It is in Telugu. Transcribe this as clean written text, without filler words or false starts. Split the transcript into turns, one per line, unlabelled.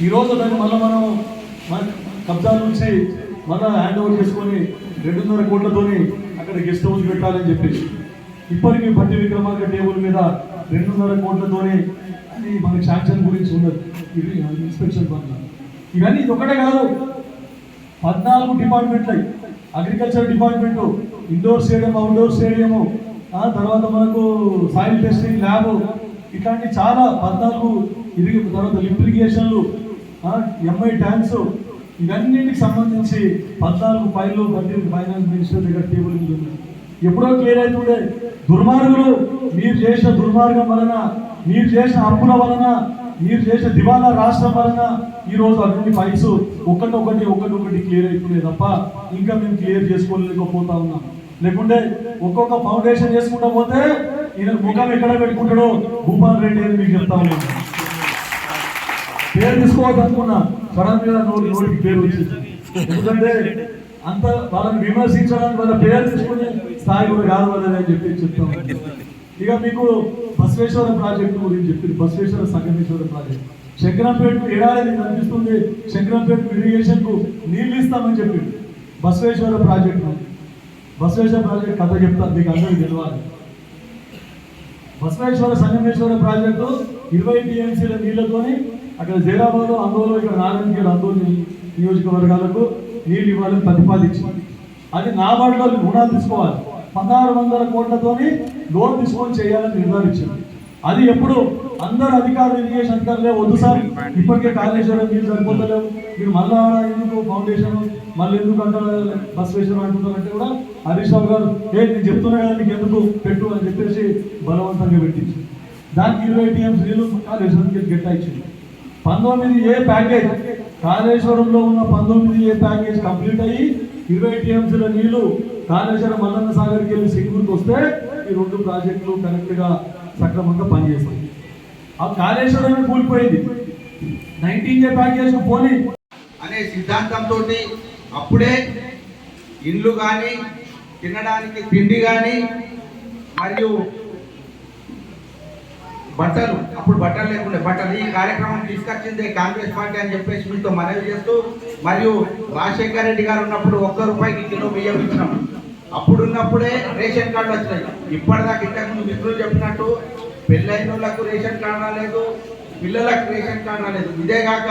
ఈరోజు దాన్ని మళ్ళీ మనం మన కబ్జా నుంచి మళ్ళీ హ్యాండ్ ఓవర్ చేసుకొని 2.5 కోట్లతోని అక్కడ గెస్ట్ హౌస్ పెట్టాలని చెప్పేసి ఇప్పటికీ బట్టి విక్రమార్క టేబుల్ మీద 2.5 కోట్లతోని అది మనకి శాంక్షన్ గురించి ఉన్నది. ఇది ఇన్స్పెక్షన్ పనులు ఇవన్నీ ఇది ఒకటే కాదు, 14 డిపార్ట్మెంట్లు agriculture department, indoor stadium, outdoor stadium, తర్వాత మనకు సాయిల్ టెస్టింగ్ ల్యాబ్, ఇట్లాంటి చాలా 14 ఇది, తర్వాత లిఫ్ట్ ఇరిగేషన్లు, ఎంఐ ట్యాంక్స్, ఇవన్నిటికి సంబంధించి 14 ఫైళ్ళు ఫైనాన్స్ మినిస్టర్ దగ్గర టేబుల్ మీద ఉన్నాయి. ఎప్పుడో క్లియర్ అవుతుండే దుర్మార్గులు, మీరు చేసిన దుర్మార్గం వలన, మీరు చేసిన అప్పుల వలన, మీరు చేసిన దివాలా రాష్ట్రం వలన ఈరోజు అటువంటి ఫైల్స్ ఒకటి క్లియర్ అయిపోయింది తప్ప ఇంకా మేము క్లియర్ చేసుకోలేకపోతా ఉన్నాం. లేకుంటే ఒక్కొక్క ఫౌండేషన్ చేసుకుంటా పోతే ఈయన ముఖం ఎక్కడ పెట్టుకుంటాడో భూపాల్ రెడ్డి అని మీకు చెప్తా ఉన్నాను. పేరు తీసుకోవద్దు అనుకున్నా, సడన్ గా నోటికి పేరు వచ్చింది. ఎందుకంటే అంత వాళ్ళని విమర్శించడానికి వాళ్ళ పేరు తీసుకునే స్థాయి కూడా కాదు వాళ్ళని అని చెప్తాం. ఇక మీకు బసవేశ్వర ప్రాజెక్టు గురించి చెప్పింది. బసవేశ్వర సంగమేశ్వర ప్రాజెక్టు శంకరంపేటకు ఏడాది కనిపిస్తుంది. శంకరంపేటకు ఇరిగేషన్ కు నీళ్ళు ఇస్తామని చెప్పింది. బసవేశ్వర ప్రాజెక్టు కథ చెప్తాను మీకు అందరికీ తెలియాలి. బసవేశ్వర సంగమేశ్వర ప్రాజెక్టు 20 టీఎంసీల నీళ్లతోని అక్కడ జైరాబాద్, అందోలో, ఇక్కడ నారాయణఖేడ్, అందోని నియోజకవర్గాలకు నీళ్ళు ఇవ్వాలని ప్రతిపాదించింది. అది నాబార్డులో రుణాలు తీసుకోవాలి, 1600 కోట్లతోని లోన్ తీసుకొని చేయాలని నిర్ధారించింది. అది ఎప్పుడు అందరు అధికారులు, ఇరిగేషన్ అధికారులే వద్దు సార్ ఇప్పటికే కాళేశ్వరం నీళ్ళు సరిపోతలేవు, మీరు మళ్ళా ఎందుకు ఫౌండేషన్ మళ్ళీ ఎందుకు అంటారు బసవేశ్వరం అంటున్నారంటే కూడా హరీష్ రావు గారు నేను చెప్తున్నా కదా నీకు ఎందుకు పెట్టు అని చెప్పేసి బలవంతంగా పెట్టించి దానికి 20 టీఎంసీ నీళ్ళు కాళేశ్వరంకి గెట్టాయించింది. 19A ప్యాకేజ్, కాళేశ్వరంలో ఉన్న 19A ప్యాకేజ్ కంప్లీట్ అయ్యి 20 టీఎంసీల నీళ్లు కాళేశ్వరం మల్లన్న సాగర్కి వెళ్ళి సింగూరుకి వస్తే ఈ 2 ప్రాజెక్టులు కరెక్ట్గా సక్రమంగా పనిచేస్తాయి. ఆ కాళేశ్వరమే కూలిపోయింది. 19A ప్యాకేజ్ పోనీ
అనే సిద్ధాంతంతో అప్పుడే ఇల్లు కానీ, తినడానికి తిండి కానీ, మరియు బట్టలు, అప్పుడు బట్టలు లేకుండా బట్టలు, ఈ కార్యక్రమం తీసుకొచ్చిందే కాంగ్రెస్ పార్టీ అని చెప్పేసి మీతో మనవి చేస్తూ, మరియు రాజశేఖర రెడ్డి గారు ఉన్నప్పుడు 1 రూపాయికి కిలో బియ్యం ఇచ్చినాం. అప్పుడున్నప్పుడే రేషన్ కార్డులు వచ్చినాయి. ఇప్పటిదాకా ఇంతకుముందు మిత్రులు చెప్పినట్టు పెళ్ళైన వాళ్ళకు రేషన్ కార్డు రాలేదు, పిల్లలకు రేషన్ కార్డు రాలేదు. ఇదే కాక